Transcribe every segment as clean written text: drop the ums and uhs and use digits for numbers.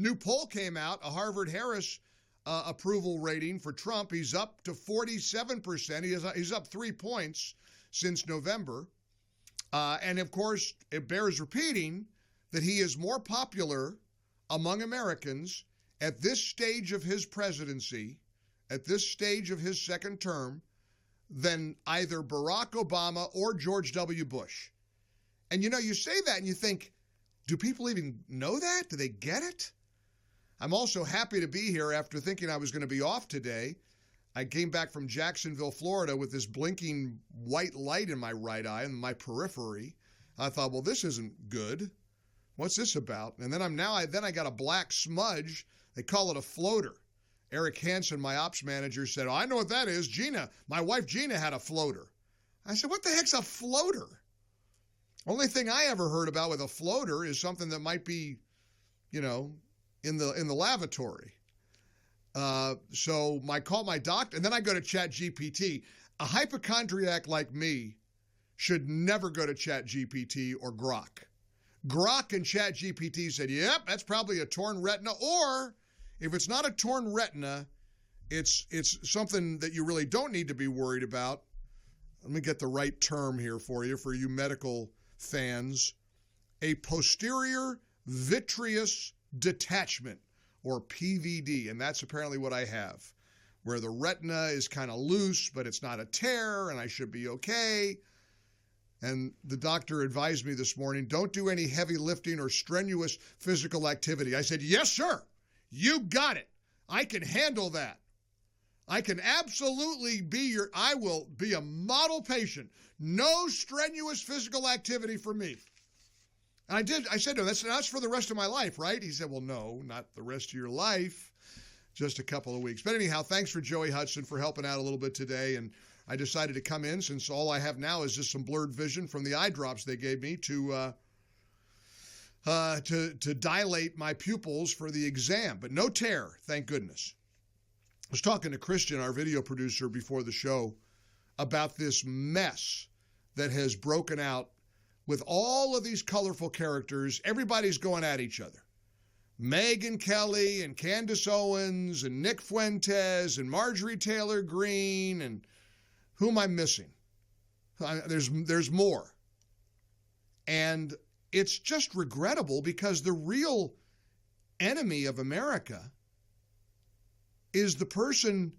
New poll came out, a Harvard-Harris approval rating for Trump. He's up to 47%. He's up 3 points since November. And, of course, it bears repeating that he is more popular among Americans at this stage of his presidency, at this stage of his second term, than either Barack Obama or George W. Bush. And, you say that and you think, do people even know that? Do they get it? I'm also happy to be here after thinking I was going to be off today. I came back from Jacksonville, Florida with this blinking white light in my right eye and my periphery. I thought, well, this isn't good. What's this about? And then I got a black smudge. They call it a floater. Eric Hansen, my ops manager, said, I know what that is. Gina, my wife Gina had a floater. I said, what the heck's a floater? Only thing I ever heard about with a floater is something that might be, in the lavatory. So I call my doctor, and then I go to ChatGPT. A hypochondriac like me should never go to ChatGPT or Grok. Grok and ChatGPT said, yep, that's probably a torn retina, or if it's not a torn retina, it's something that you really don't need to be worried about. Let me get the right term here for you medical fans. A posterior vitreous detachment, or PVD, and that's apparently what I have, where the retina is kind of loose, but it's not a tear, and I should be okay. And the doctor advised me this morning, don't do any heavy lifting or strenuous physical activity. I said, yes, sir. You got it. I can handle that. I can absolutely I will be a model patient. No strenuous physical activity for me. And I said to him, that's for the rest of my life, right? He said, well, no, not the rest of your life, just a couple of weeks. But anyhow, thanks for Joey Hudson for helping out a little bit today. And I decided to come in since all I have now is just some blurred vision from the eye drops they gave me to dilate my pupils for the exam. But no tear, thank goodness. I was talking to Christian, our video producer, before the show about this mess that has broken out with all of these colorful characters. Everybody's going at each other. Megyn Kelly and Candace Owens and Nick Fuentes and Marjorie Taylor Greene, and who am I missing? There's more. And it's just regrettable because the real enemy of America is the person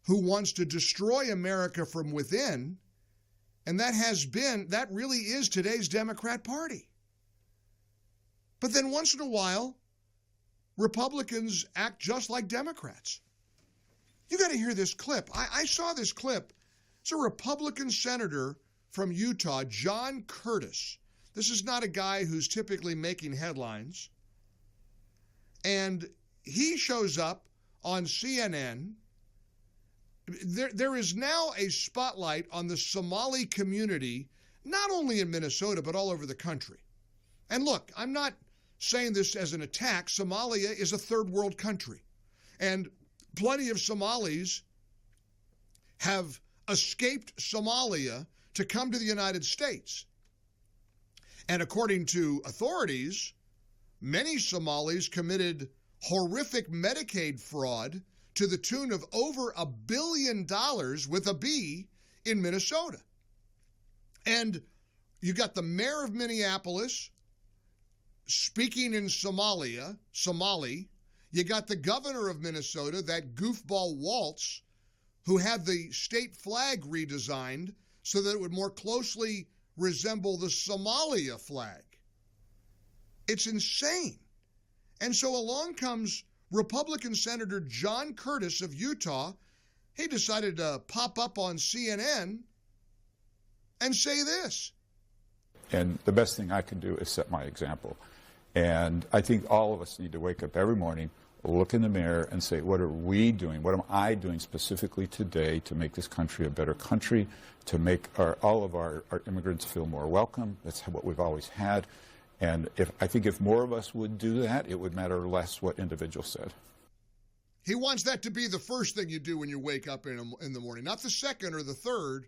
who wants to destroy America from within. And that really is today's Democrat Party. But then once in a while, Republicans act just like Democrats. You got to hear this clip. I saw this clip. It's a Republican senator from Utah, John Curtis. This is not a guy who's typically making headlines. And he shows up on CNN. There is now a spotlight on the Somali community, not only in Minnesota, but all over the country. And look, I'm not saying this as an attack. Somalia is a third world country. And plenty of Somalis have escaped Somalia to come to the United States. And according to authorities, many Somalis committed horrific Medicaid fraud to the tune of over $1 billion with a B in Minnesota. And you got the mayor of Minneapolis speaking in Somali. You got the governor of Minnesota, that goofball Waltz, who had the state flag redesigned so that it would more closely resemble the Somalia flag. It's insane. And so along comes Republican Senator John Curtis of Utah. He decided to pop up on CNN and say this. And the best thing I can do is set my example. And I think all of us need to wake up every morning, look in the mirror and say, what are we doing? What am I doing specifically today to make this country a better country, to make all of our immigrants feel more welcome? That's what we've always had. And I think if more of us would do that, it would matter less what individuals said. He wants that to be the first thing you do when you wake up in the morning, not the second or the third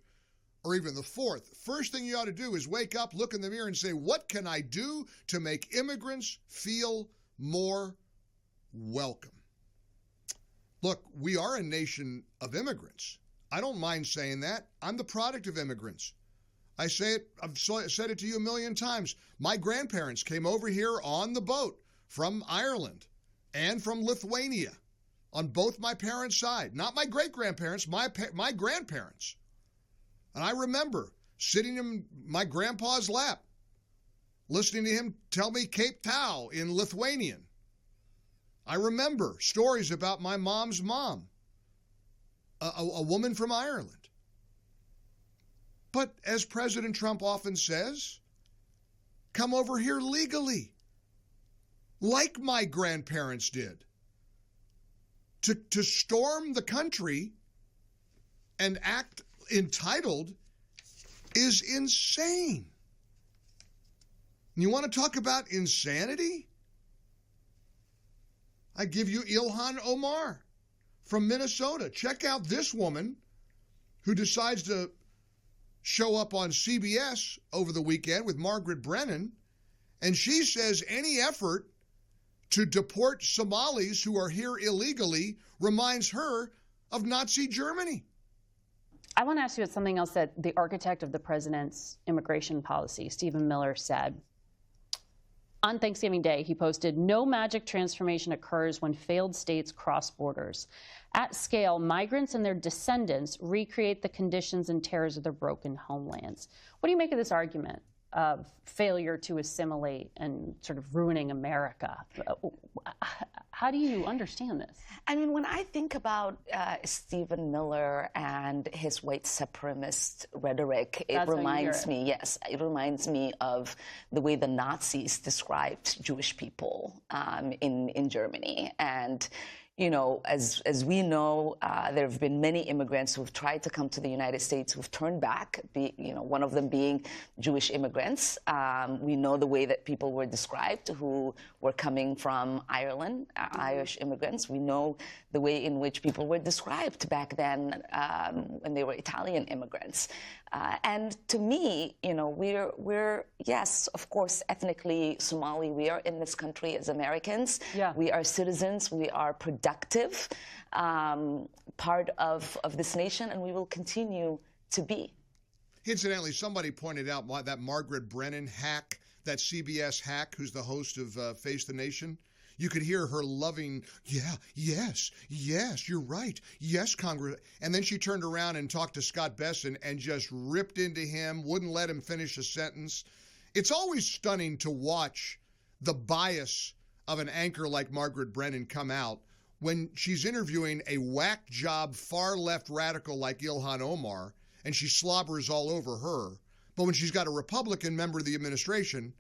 or even the fourth. First thing you ought to do is wake up, look in the mirror and say, what can I do to make immigrants feel more welcome. Look, we are a nation of immigrants. I don't mind saying that. I'm the product of immigrants. I say it, I've said it to you a million times. My grandparents came over here on the boat from Ireland and from Lithuania on both my parents' side. Not my great-grandparents, my grandparents. And I remember sitting in my grandpa's lap, listening to him tell me Cape Tau in Lithuanian. I remember stories about my mom's mom, a woman from Ireland. But as President Trump often says, come over here legally, like my grandparents did. To storm the country and act entitled is insane. You want to talk about insanity? I give you Ilhan Omar from Minnesota. Check out this woman who decides to show up on CBS over the weekend with Margaret Brennan, and she says any effort to deport Somalis who are here illegally reminds her of Nazi Germany. I want to ask you about something else that the architect of the president's immigration policy, Stephen Miller, said. On Thanksgiving Day, he posted, "No magic transformation occurs when failed states cross borders. At scale, migrants and their descendants recreate the conditions and terrors of their broken homelands." What do you make of this argument of failure to assimilate and sort of ruining America? How do you understand this? I mean, when I think about Stephen Miller and his white supremacist rhetoric, it reminds me, yes, it reminds me of the way the Nazis described Jewish people in Germany. And you know, as we know, there have been many immigrants who've tried to come to the United States who've turned back, one of them being Jewish immigrants. We know the way that people were described who were coming from Ireland, Irish immigrants. We know the way in which people were described back then when they were Italian immigrants. And to me, you know, we're yes, of course, ethnically Somali. We are in this country as Americans. Yeah. We are citizens. We are productive part of this nation, and we will continue to be. Incidentally, somebody pointed out that Margaret Brennan hack, that CBS hack, who's the host of Face the Nation. You could hear her loving, yeah, yes, you're right. Yes, Congress. And then she turned around and talked to Scott Besson and just ripped into him, wouldn't let him finish a sentence. It's always stunning to watch the bias of an anchor like Margaret Brennan come out when she's interviewing a whack job, far left radical like Ilhan Omar, and she slobbers all over her. But when she's got a Republican member of the administration,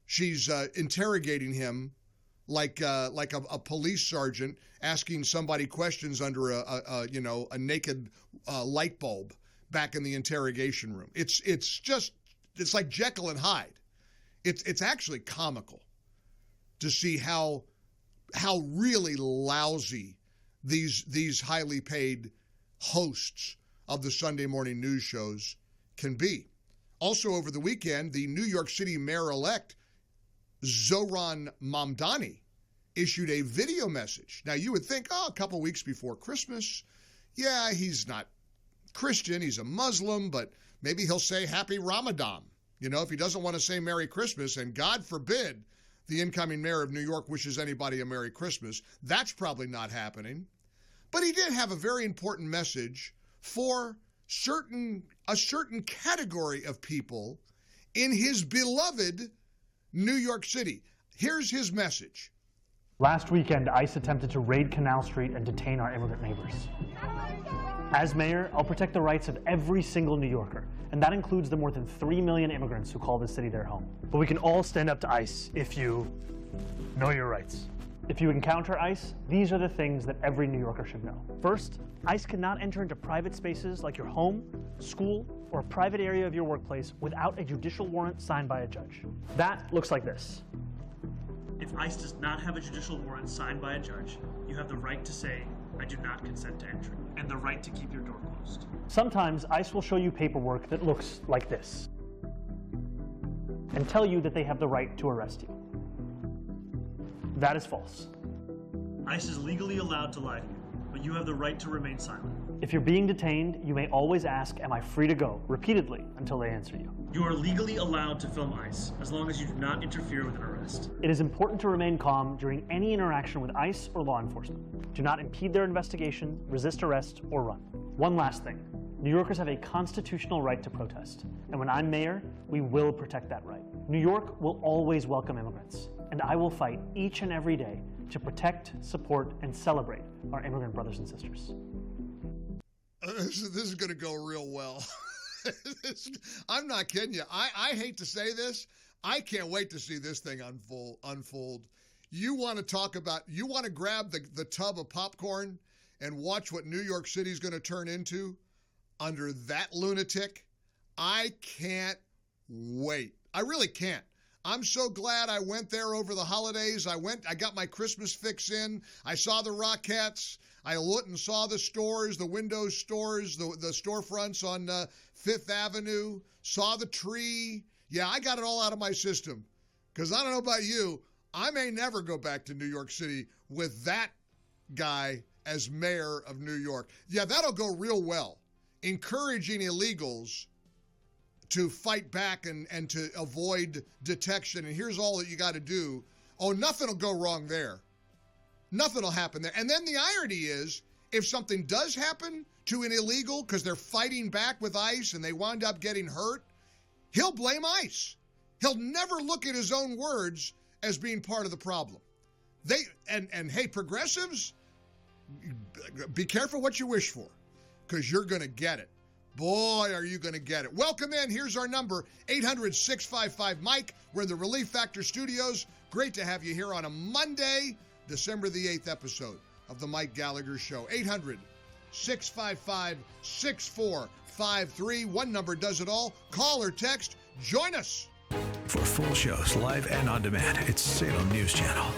she's interrogating him like a police sergeant asking somebody questions under a naked light bulb back in the interrogation room. It's like Jekyll and Hyde. It's actually comical to see how really lousy these highly paid hosts of the Sunday morning news shows can be. Also over the weekend, the New York City mayor-elect Zohran Mamdani issued a video message. Now, you would think, a couple weeks before Christmas, yeah, he's not Christian, he's a Muslim, but maybe he'll say Happy Ramadan. You know, if he doesn't want to say Merry Christmas, and God forbid the incoming mayor of New York wishes anybody a Merry Christmas, that's probably not happening. But he did have a very important message for a certain category of people in his beloved New York City. Here's his message. Last weekend, ICE attempted to raid Canal Street and detain our immigrant neighbors. As mayor, I'll protect the rights of every single New Yorker, and that includes the more than 3 million immigrants who call this city their home. But we can all stand up to ICE if you know your rights. If you encounter ICE, these are the things that every New Yorker should know. First, ICE cannot enter into private spaces like your home, school, or a private area of your workplace without a judicial warrant signed by a judge. That looks like this. If ICE does not have a judicial warrant signed by a judge, you have the right to say, "I do not consent to entry," and the right to keep your door closed. Sometimes ICE will show you paperwork that looks like this and tell you that they have the right to arrest you. That is false. ICE is legally allowed to lie to you, but you have the right to remain silent. If you're being detained, you may always ask, "Am I free to go?" repeatedly until they answer you. You are legally allowed to film ICE as long as you do not interfere with an arrest. It is important to remain calm during any interaction with ICE or law enforcement. Do not impede their investigation, resist arrest, or run. One last thing. New Yorkers have a constitutional right to protest, and when I'm mayor, we will protect that right. New York will always welcome immigrants, and I will fight each and every day to protect, support, and celebrate our immigrant brothers and sisters. This is going to go real well. I'm not kidding you. I hate to say this. I can't wait to see this thing unfold. You want to grab the tub of popcorn and watch what New York City is going to turn into under that lunatic? I can't wait. I really can't. I'm so glad I went there over the holidays. I got my Christmas fix in. I saw the Rockettes. I looked and saw the stores, the Windows stores, the storefronts on Fifth Avenue, saw the tree. Yeah, I got it all out of my system. Because I don't know about you, I may never go back to New York City with that guy as mayor of New York. Yeah, that'll go real well. Encouraging illegals to fight back and to avoid detection. And here's all that you got to do. Oh, nothing will go wrong there. Nothing will happen there. And then the irony is, if something does happen to an illegal because they're fighting back with ICE and they wind up getting hurt, he'll blame ICE. He'll never look at his own words as being part of the problem. Hey, progressives, be careful what you wish for, because you're going to get it. Boy, are you going to get it. Welcome in. Here's our number, 800-655-MIKE. We're in the Relief Factor Studios. Great to have you here on a Monday, December the 8th episode of The Mike Gallagher Show. 800-655-6453. One number does it all. Call or text. Join us. For full shows, live and on demand, it's Salem News Channel.